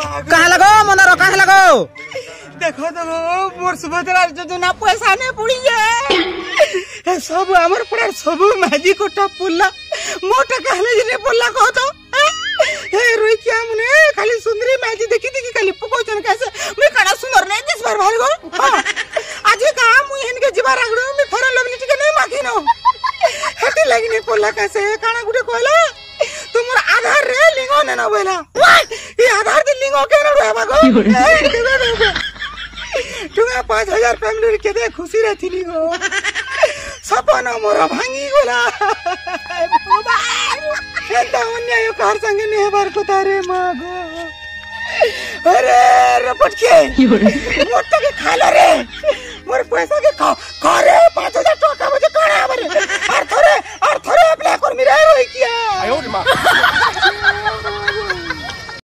कहाँ लगो मंदार कहाँ लगो देखो देखो मोर सुभद्रा योजना पैसा नहीं पड़ी है सब हमर पड़ार सब माजी कोटा पुल्ला मोटा कहले जे पुल्ला कह तो हे रोई क्या मने खाली सुंदरी माजी देखी देखी खाली पकोचन कैसे मैं कड़ा सुंदर नहीं दिस बार भाई गो आज का मुई इनके जीवा रागड़ो मैं फरन लवली टिके नहीं माखी नो हटी लगी नहीं पुल्ला कैसे काना गुटे कहला तुमर आधार रे लिंगो ने ना बोला ये आधार दे लिंगो के ना रहबा गो तुगा 5000 फैमिली के दे खुशी रहती लिंगो सपना मोरा भांगी गोला एंता अन्याय कार संगे ने बार को तारे मागो अरे रपट के मोटा के खाला रे मोर पैसा के खा रे 5000 टका बजे काना बरे और थोड़े अप्लाई कर मिरा रोई किया